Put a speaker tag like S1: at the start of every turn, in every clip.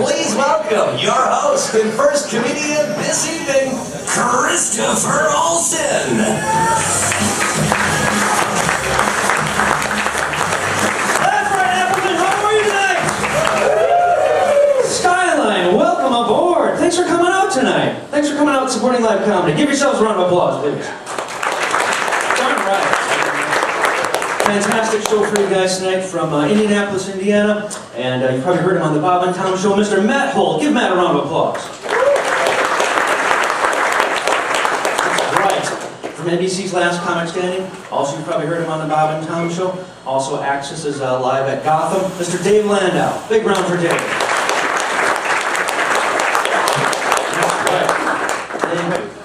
S1: Please welcome your host and first comedian this evening, Kristoffer Olson.
S2: That's right, Appleton. How are you tonight? Skyline, welcome aboard. Thanks for coming out tonight. Thanks for coming out and supporting live comedy. Give yourselves a round of applause, please. Darn right. Fantastic show for you guys tonight from Indianapolis, Indiana. And you've probably heard him on the Bob and Tom Show, Mr. Matt Holt. Give Matt a round of applause. That's right. From NBC's Last Comic Standing. Also, you've probably heard him on the Bob and Tom Show. Also, Axis is live at Gotham. Mr. Dave Landau. Big round for Dave.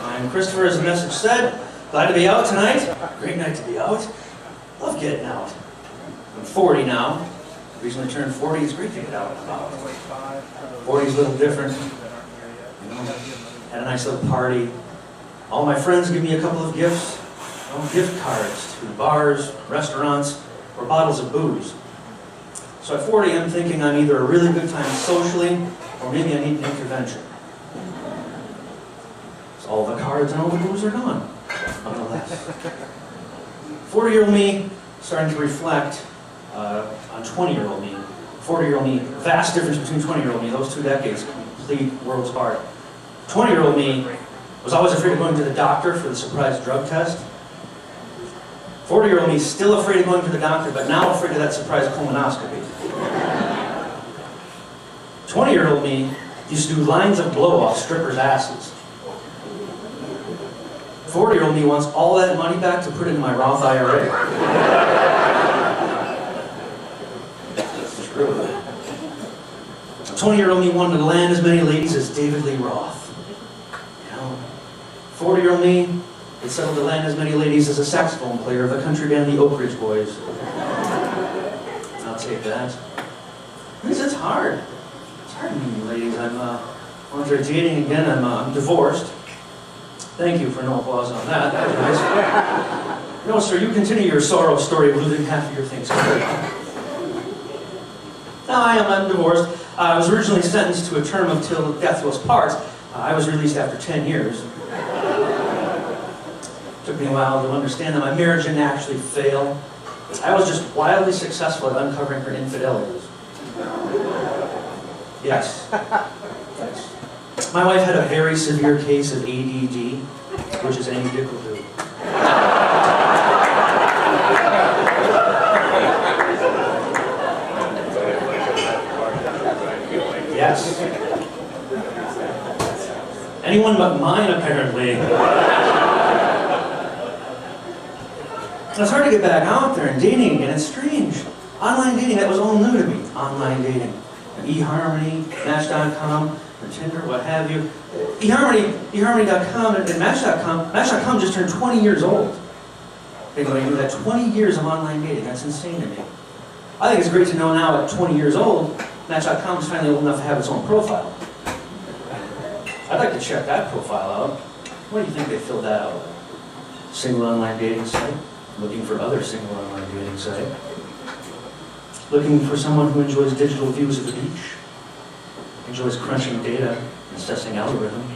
S2: I'm Kristoffer, as the message said. Glad to be out tonight. Great night to be out. Love getting out. I'm 40 now. Recently turned 40. It's great to get out and about. 40 is a little different. You know, had a nice little party. All my friends give me a couple of gifts. Gift cards to bars, restaurants, or bottles of booze. So at 40, I'm thinking I'm either a really good time socially, or maybe I need an intervention. All the cards and all the booze are gone, nonetheless. 40-year-old me starting to reflect on 20-year-old me. 40-year-old me, vast difference between 20-year-old me, those 2 decades, complete worlds apart. 20-year-old me was always afraid of going to the doctor for the surprise drug test. 40-year-old me still afraid of going to the doctor, but now afraid of that surprise colonoscopy. 20-year-old me used to do lines of blow off strippers' asses. 40-year-old me wants all that money back to put into my Roth IRA. That's true. 20-year-old me wanted to land as many ladies as David Lee Roth. You know, 40-year-old me had settled to land as many ladies as a saxophone player of the country band the Oak Ridge Boys. I'll take that. Because it's hard. It's hard to meet ladies. After dating again, I'm divorced. Thank you for no applause on that. That was nice. No, sir, you continue your sorrow story of losing half of your things. Now, I'm divorced. I was originally sentenced to a term of till death do us part. I was released after 10 years. Took me a while to understand that my marriage didn't actually fail. I was just wildly successful at uncovering her infidelities. Yes. Yes. My wife had a very severe case of ADD, which is any dick will do. Yes. Anyone but mine, apparently. It's hard to get back out there and dating again. It's strange. Online dating, that was all new to me. Online dating. eHarmony, Match.com, or Tinder, what have you. eHarmony.com and Match.com just turned 20 years old. Anybody knew that? 20 years of online dating. That's insane to me. I think it's great to know now at 20 years old, Match.com is finally old enough to have its own profile. I'd like to check that profile out. What do you think they filled that out with? Single online dating site? Looking for other single online dating site? Looking for someone who enjoys digital views of the beach? Enjoys crunching data and assessing algorithm?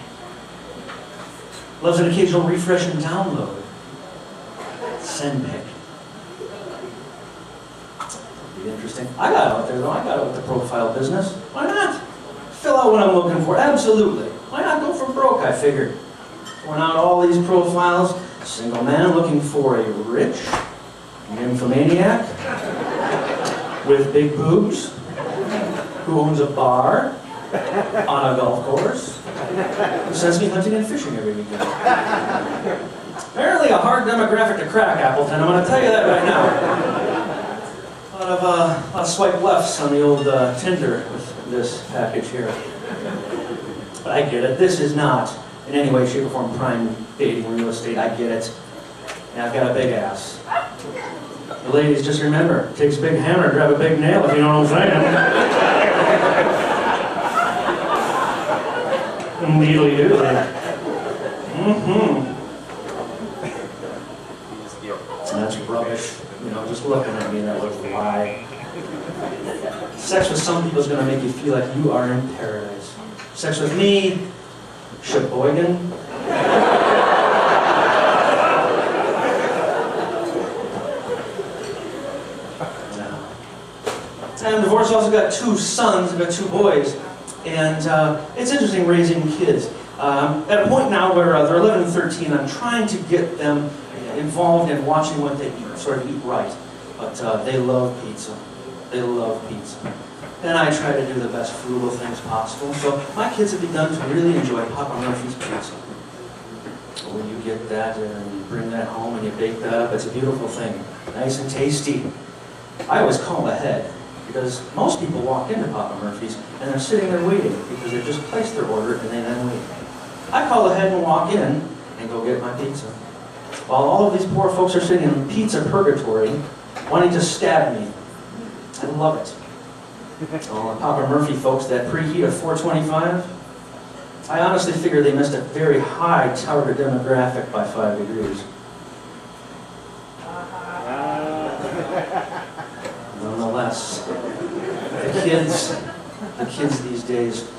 S2: Loves an occasional refresh and download? Send pic. Be interesting. I got out there though. I got out with the profile business. Why not? Fill out what I'm looking for. Absolutely. Why not go for broke, I figured. Throwing out all these profiles. Single man looking for a rich nymphomaniac with big boobs who owns a bar on a golf course who sends me hunting and fishing every weekend. Apparently a hard demographic to crack, Appleton. I'm going to tell you that right now. A lot of swipe lefts on the old Tinder with this package here. But I get it. This is not in any way, shape, or form prime dating real estate. I get it. And I've got a big ass. The ladies, just remember, it takes a big hammer to grab a big nail, if you know what I'm saying. Needly do. That's rubbish. You know, just looking at me, that looks why. Sex with some people is going to make you feel like you are in paradise. Sex with me, Sheboygan. I'm divorced. I've also got 2 sons. I've got 2 boys. And it's interesting raising kids. At a point now where they're 11 and 13, I'm trying to get them involved in watching what they eat, sort of eat right. But they love pizza. They love pizza. And I try to do the best frugal things possible. So my kids have begun to really enjoy Papa Murphy's pizza. When you get that and you bring that home and you bake that up, it's a beautiful thing. Nice and tasty. I always call ahead, because most people walk into Papa Murphy's and they're sitting there waiting because they've just placed their order and they then wait. I call ahead and walk in and go get my pizza. While all of these poor folks are sitting in pizza purgatory, wanting to stab me. I love it. Oh, the Papa Murphy folks, that preheat of 425, I honestly figure they missed a very high target demographic by 5 degrees. Nonetheless, the kids these days.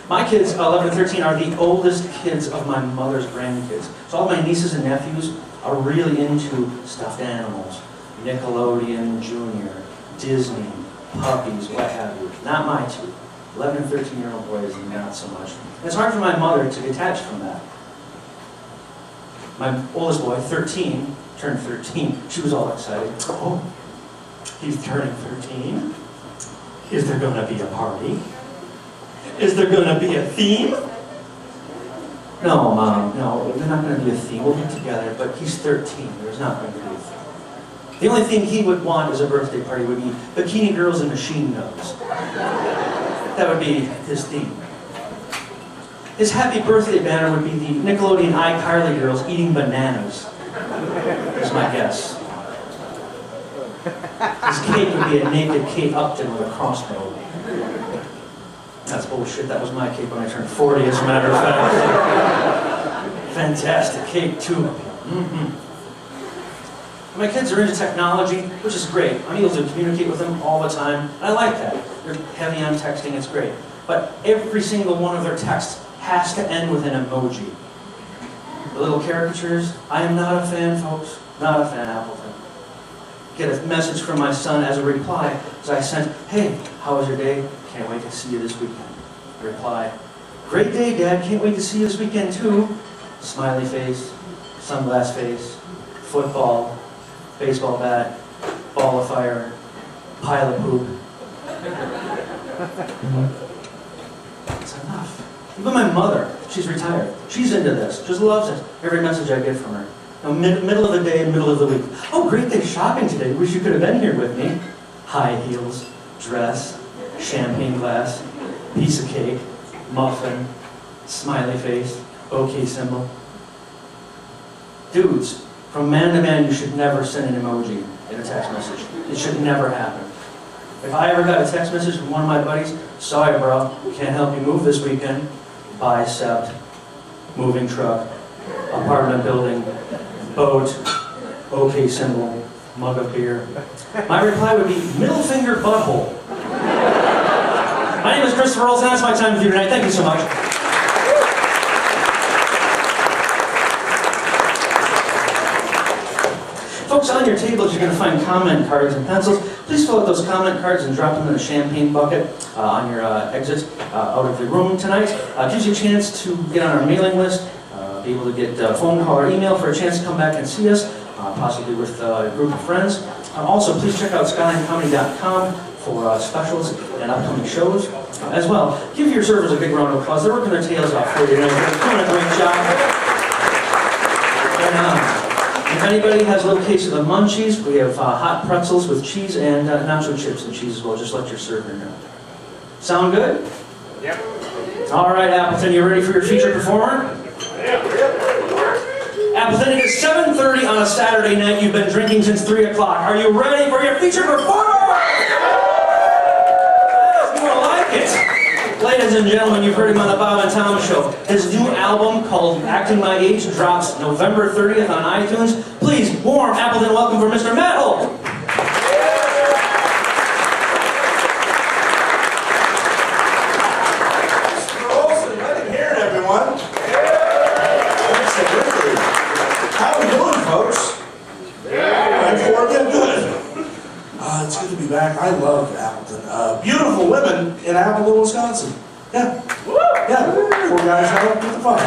S2: My kids, 11 and 13, are the oldest kids of my mother's grandkids. So all my nieces and nephews are really into stuffed animals. Nickelodeon, Junior, Disney, puppies, what have you. Not my 2. 11 and 13-year-old boys, not so much. And it's hard for my mother to detach from that. My oldest boy, 13, turned 13. She was all excited. Oh, he's turning 13? Is there going to be a party? Is there going to be a theme? No, Mom, no, there's not going to be a theme. We'll get together, but he's 13. There's not going to be a theme. The only thing he would want as a birthday party would be bikini girls and machine guns. That would be his theme. His happy birthday banner would be the Nickelodeon iCarly girls eating bananas. Is my guess. His cake would be a naked Kate Upton with a crossbow. That's bullshit. That was my cake when I turned 40, as a matter of fact. Fantastic cake, too. Mm-hmm. My kids are into technology, which is great. I'm able to communicate with them all the time, and I like that. They're heavy on texting, it's great. But every single one of their texts has to end with an emoji. The little caricatures, I am not a fan, folks. Not a fan, Appleton. Get a message from my son as a reply, as I sent, hey, how was your day? Can't wait to see you this weekend. Reply, great day, Dad. Can't wait to see you this weekend, too. Smiley face, sunglass face, football, baseball bat, ball of fire, pile of poop. It's enough. Even my mother, she's retired. She's into this. Just loves it. Every message I get from her. Now, middle of the day, middle of the week. Oh, great day shopping today. Wish you could have been here with me. High heels, dress, champagne glass, piece of cake, muffin, smiley face, okay symbol. Dudes, from man to man, you should never send an emoji in a text message. It should never happen. If I ever got a text message from one of my buddies, sorry bro, can't help you move this weekend. Bicep, moving truck, apartment building, boat, okay symbol, mug of beer. My reply would be middle finger butthole. My name is Kristoffer Olson. That's my time with you tonight. Thank you so much. Folks, on your tables you're going to find comment cards and pencils. Please fill out those comment cards and drop them in a champagne bucket on your exit out of the room tonight. Gives you a chance to get on our mailing list, be able to get a phone call or email for a chance to come back and see us, possibly with a group of friends. Also, please check out SkylineComedy.com for specials and upcoming shows as well. Give your servers a big round of applause. They're working their tails off for you tonight. They're doing a great job. And, if anybody has a little case of the munchies, we have hot pretzels with cheese and nacho chips and cheese as well. Just let your server know. Sound good?
S3: Yep.
S2: All right, Appleton, you ready for your featured performer?
S3: Yep.
S2: Appleton, it is 7:30 on a Saturday night. You've been drinking since 3 o'clock. Are you ready for your featured performer? That's more like it. Ladies and gentlemen, you've heard him on the Bob and Tom Show. His new album called Acting My Age drops November 30th on iTunes. Please, warm Appleton welcome for Mr. Matt Holt.
S3: It's good to be back. I love Appleton. Beautiful women in Appleton, Wisconsin. Yeah. Yeah. 4 guys out with the fun.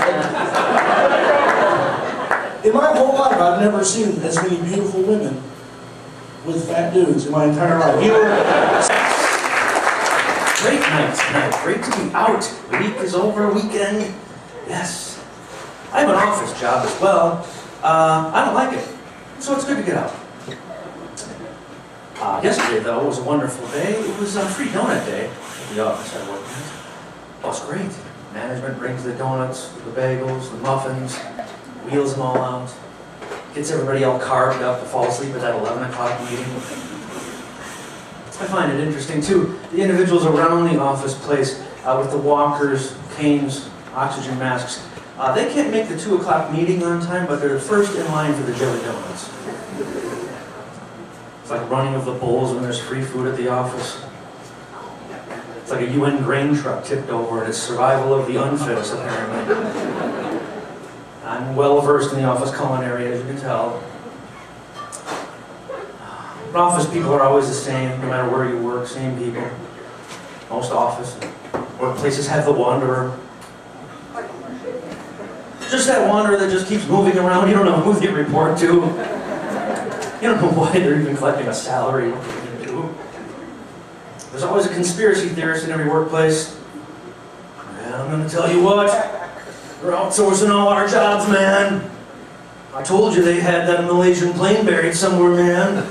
S3: In my whole life, I've never seen as many beautiful women with fat dudes in my entire life.
S2: Great night tonight. Great to be out. The week is over. Weekend. Yes. I have an office job as well. I don't like it, so it's good to get out. Yesterday, though, was a wonderful day. It was a free donut day at the office I work at. Oh, it's great. Management brings the donuts, the bagels, the muffins, wheels them all out. Gets everybody all carved up to fall asleep at that 11 o'clock meeting. I find it interesting, too. The individuals around the office place with the walkers, canes, oxygen masks, they can't make the 2 o'clock meeting on time, but they're the first in line for the jelly donuts. It's like running of the bulls when there's free food at the office. It's like a UN grain truck tipped over, and it's survival of the unfittest, apparently. I'm well versed in the office culinary, as you can tell. Office people are always the same, no matter where you work, same people. Most office and workplaces have the wanderer. Just that wanderer that just keeps moving around, you don't know who they report to. You don't know why they're even collecting a salary. What they're going to do. There's always a conspiracy theorist in every workplace. And I'm going to tell you what, they're outsourcing all our jobs, man. I told you they had that Malaysian plane buried somewhere, man.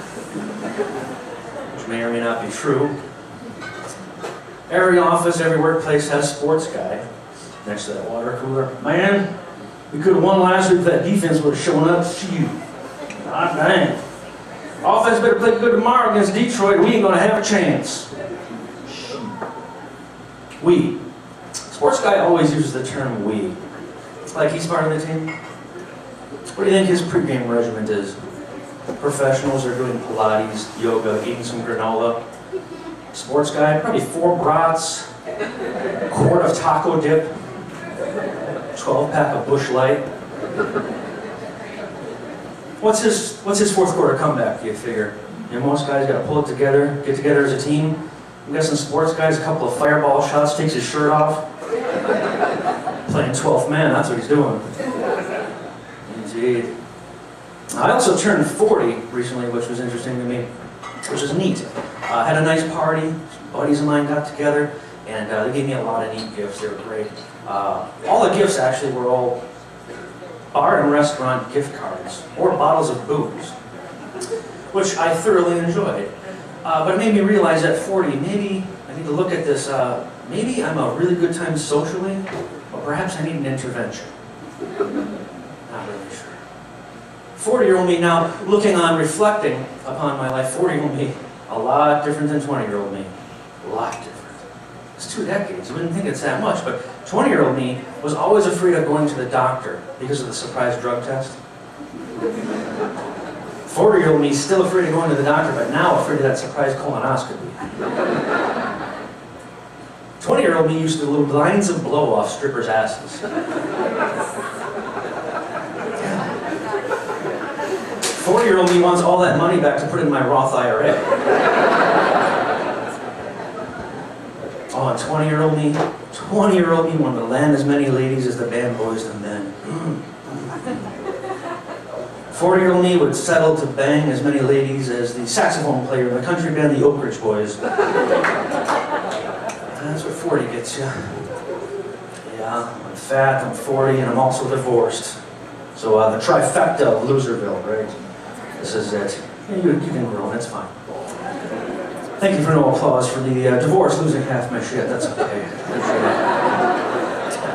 S2: Which may or may not be true. Every office, every workplace has a sports guy next to that water cooler. Man, we could have won last week if that defense would have shown up. Shoot. God dang. Offense better play good tomorrow against Detroit. We ain't going to have a chance. We. Sports guy always uses the term we. Like he's part of the team. What do you think his pregame regimen is? Professionals are doing Pilates, yoga, eating some granola. Sports guy, probably 4 brats, a quart of taco dip, 12-pack of Busch Light. What's his fourth quarter comeback, do you figure? You know, most guys got to pull it together, get together as a team. I'm guessing sports guys, a couple of fireball shots, takes his shirt off. Playing 12th man, that's what he's doing. Indeed. I also turned 40 recently, which was interesting to me, which is neat. Had a nice party, some buddies of mine got together, and they gave me a lot of neat gifts. They were great. All the gifts actually were all bar and restaurant gift cards, or bottles of booze, which I thoroughly enjoyed. But it made me realize at 40, maybe I need to look at this, maybe I'm a really good time socially, or perhaps I need an intervention. Not really sure. 40-year-old me now, looking on, reflecting upon my life, 40-year-old me, a lot different than 20-year-old me. A lot different. It's 2 decades. You wouldn't think it's that much, but 20-year-old me was always afraid of going to the doctor because of the surprise drug test. 40-year-old me still afraid of going to the doctor, but now afraid of that surprise colonoscopy. 20-year-old me used to do lines of blow off strippers' asses. 40-year-old me wants all that money back to put in my Roth IRA. Oh, and 20-year-old me wanted to land as many ladies as the band Boys and Men. 40-year-old me would settle to bang as many ladies as the saxophone player in the country band the Oak Ridge Boys. That's what 40 gets you. Yeah, I'm fat, I'm 40, and I'm also divorced. So the trifecta of Loserville, right? This is it. Yeah, you can groan, it's fine. Thank you for no applause for the divorce, losing half my shit. That's okay.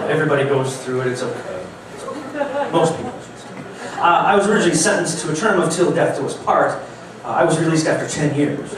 S2: Everybody goes through it, it's okay. It's okay. Most people. I was originally sentenced to a term of till death do us part. I was released after 10 years.